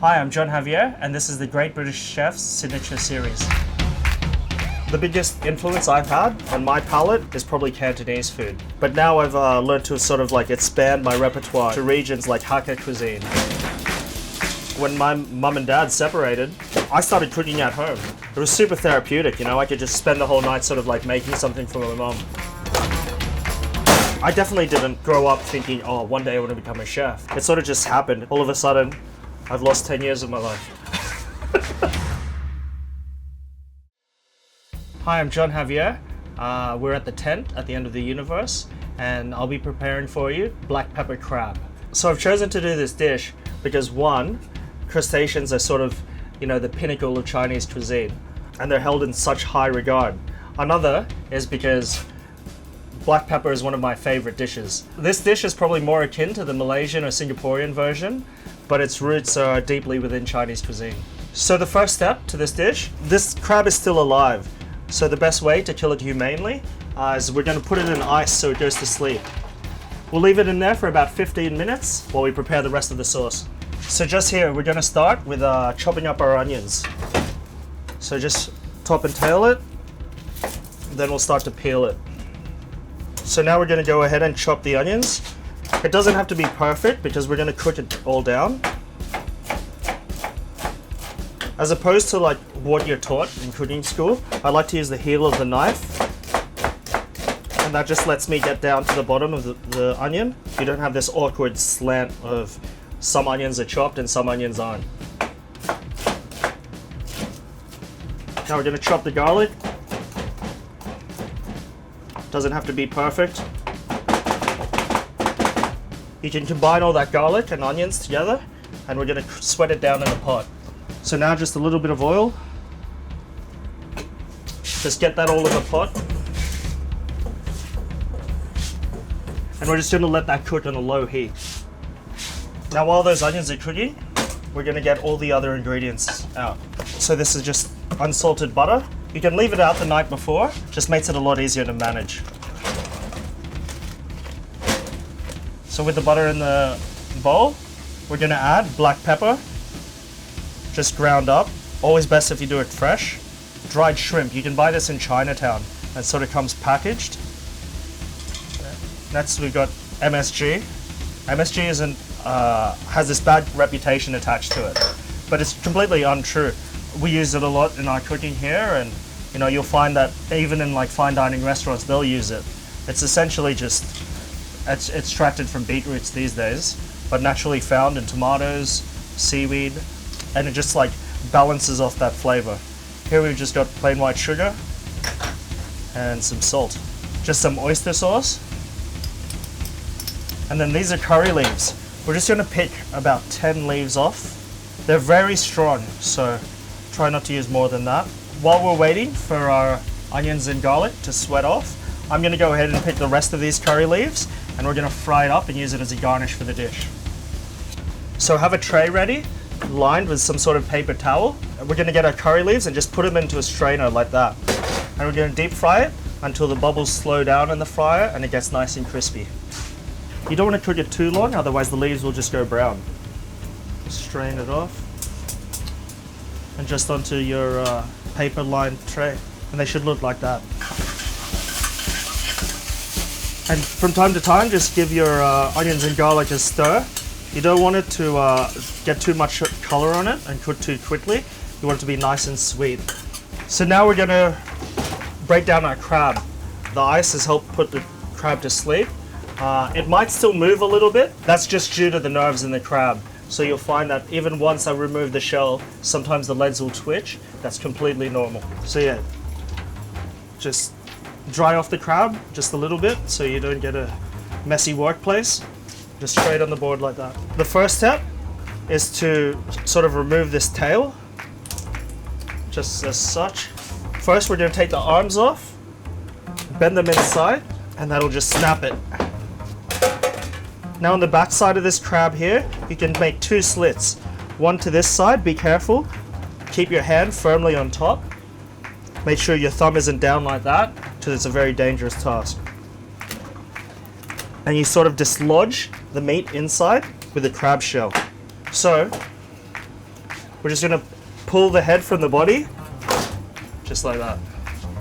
Hi, I'm John Javier, and this is the Great British Chef's Signature Series. The biggest influence I've had on my palate is probably Cantonese food. But now I've learned to sort of like expand my repertoire to regions like Hakka cuisine. When my mum and dad separated, I started cooking at home. It was super therapeutic, you know, I could just spend the whole night sort of like making something for my mum. I definitely didn't grow up thinking, oh, one day I want to become a chef. It sort of just happened. All of a sudden, I've lost 10 years of my life. Hi, I'm John Javier. We're at the tent at the end of the universe, and I'll be preparing for you black pepper crab. So I've chosen to do this dish because one, crustaceans are sort of, you know, the pinnacle of Chinese cuisine, and they're held in such high regard. Another is because black pepper is one of my favorite dishes. This dish is probably more akin to the Malaysian or Singaporean version, but its roots are deeply within Chinese cuisine. So the first step to this dish, this crab is still alive. So the best way to kill it humanely is we're going to put it in ice so it goes to sleep. We'll leave it in there for about 15 minutes while we prepare the rest of the sauce. So just here, we're going to start with chopping up our onions. So just top and tail it, then we'll start to peel it. So now we're going to go ahead and chop the onions. It doesn't have to be perfect because we're going to cook it all down. As opposed to like what you're taught in cooking school, I like to use the heel of the knife. And that just lets me get down to the bottom of the onion. You don't have this awkward slant of some onions are chopped and some onions aren't. Now we're going to chop the garlic. Doesn't have to be perfect. You can combine all that garlic and onions together, and we're going to sweat it down in a pot. So now just a little bit of oil. Just get that all in the pot. And we're just going to let that cook on a low heat. Now while those onions are cooking, we're going to get all the other ingredients out. So this is just unsalted butter. You can leave it out the night before, just makes it a lot easier to manage. So with the butter in the bowl, we're going to add black pepper, just ground up. Always best if you do it fresh. Dried shrimp, you can buy this in Chinatown. It sort of comes packaged. Next we've got MSG. MSG isn't, has this bad reputation attached to it, but it's completely untrue. We use it a lot in our cooking here, and you know, you'll find that even in like fine dining restaurants, they'll use it. It's essentially just, it's extracted from beetroots these days, but naturally found in tomatoes, seaweed, and it just like balances off that flavor. Here we've just got plain white sugar and some salt. Just some oyster sauce. And then these are curry leaves. We're just gonna pick about 10 leaves off. They're very strong, so try not to use more than that. While we're waiting for our onions and garlic to sweat off, I'm gonna go ahead and pick the rest of these curry leaves, and we're gonna fry it up and use it as a garnish for the dish. So have a tray ready, lined with some sort of paper towel. We're gonna get our curry leaves and just put them into a strainer like that. And we're gonna deep fry it until the bubbles slow down in the fryer and it gets nice and crispy. You don't want to cook it too long, otherwise the leaves will just go brown. Strain it off. And just onto your paper lined tray. And they should look like that. And from time to time, just give your onions and garlic a stir. You don't want it to get too much color on it and cook too quickly. You want it to be nice and sweet. So now we're gonna break down our crab. The ice has helped put the crab to sleep. It might still move a little bit. That's just due to the nerves in the crab. So you'll find that even once I remove the shell, sometimes the legs will twitch. That's completely normal. So yeah, just dry off the crab just a little bit so you don't get a messy workplace. Just straight on the board like that. The first step is to sort of remove this tail, just as such. First we're going to take the arms off, bend them inside, and that'll just snap it. Now on the back side of this crab here, you can make 2 slits. One to this side, be careful. Keep your hand firmly on top. Make sure your thumb isn't down like that, because it's a very dangerous task. And you sort of dislodge the meat inside with the crab shell. So We're just gonna pull the head from the body, just like that.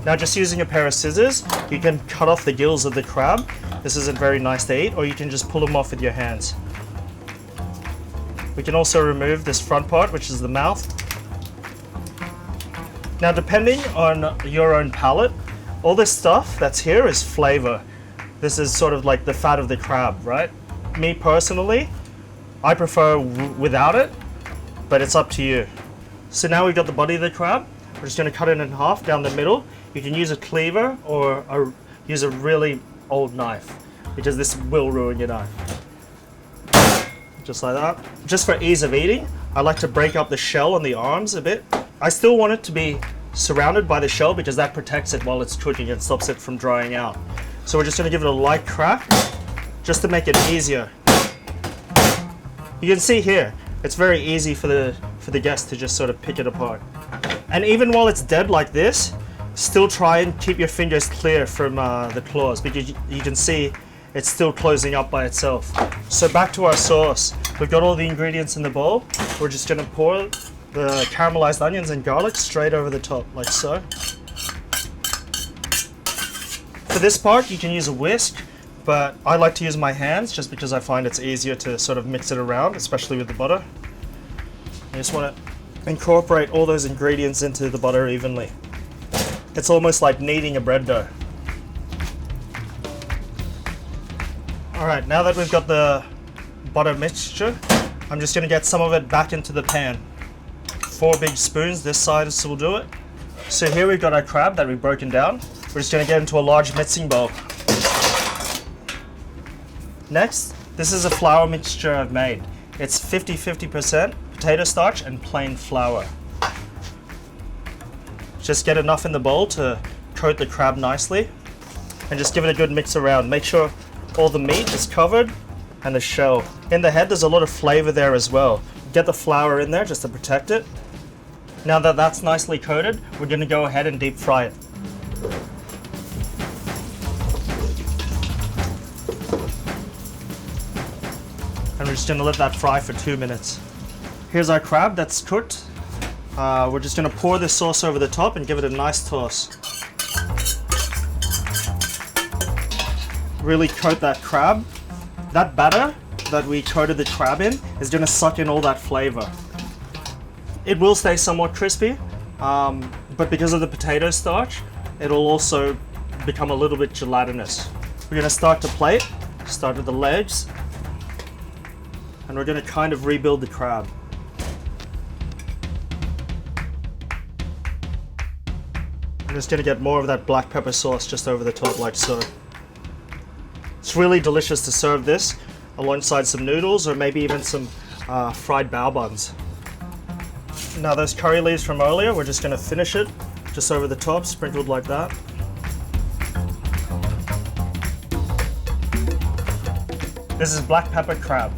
Now just using a pair of scissors, you can cut off the gills of the crab. This isn't very nice to eat, or you can just pull them off with your hands. We can also remove this front part, which is the mouth. Now depending on your own palate, all this stuff that's here is flavor. This is sort of like the fat of the crab, right? Me personally, I prefer without it, but it's up to you. So now we've got the body of the crab. We're just going to cut it in half down the middle. You can use a cleaver or use a really old knife, because this will ruin your knife. Just like that. Just for ease of eating, I like to break up the shell on the arms a bit. I still want it to be surrounded by the shell because that protects it while it's cooking and stops it from drying out. So we're just going to give it a light crack just to make it easier. You can see here, it's very easy for the guest to just sort of pick it apart. And even while it's dead like this, still try and keep your fingers clear from the claws, because you can see it's still closing up by itself. So back to our sauce. We've got all the ingredients in the bowl. We're just going to pour the caramelized onions and garlic straight over the top, like so. For this part, you can use a whisk, but I like to use my hands just because I find it's easier to sort of mix it around, especially with the butter. You just want to incorporate all those ingredients into the butter evenly. It's almost like kneading a bread dough. Alright, now that we've got the butter mixture, I'm just going to get some of it back into the pan. 4 big spoons, this size will do it. So here we've got our crab that we've broken down. We're just going to get into a large mixing bowl. Next, this is a flour mixture I've made. It's 50-50% potato starch and plain flour. Just get enough in the bowl to coat the crab nicely and just give it a good mix around. Make sure all the meat is covered and the shell. In the head, there's a lot of flavor there as well. Get the flour in there just to protect it. Now that that's nicely coated, we're going to go ahead and deep fry it. And we're just going to let that fry for 2 minutes. Here's our crab that's cooked. We're just going to pour this sauce over the top and give it a nice toss. Really coat that crab. That batter that we coated the crab in is going to suck in all that flavor. It will stay somewhat crispy, but because of the potato starch, it'll also become a little bit gelatinous. We're going to start to plate, start with the legs, and we're going to kind of rebuild the crab. I'm just going to get more of that black pepper sauce just over the top like so. It's really delicious to serve this alongside some noodles or maybe even some fried bao buns. Now those curry leaves from earlier, we're just going to finish it just over the top, sprinkled like that. This is black pepper crab.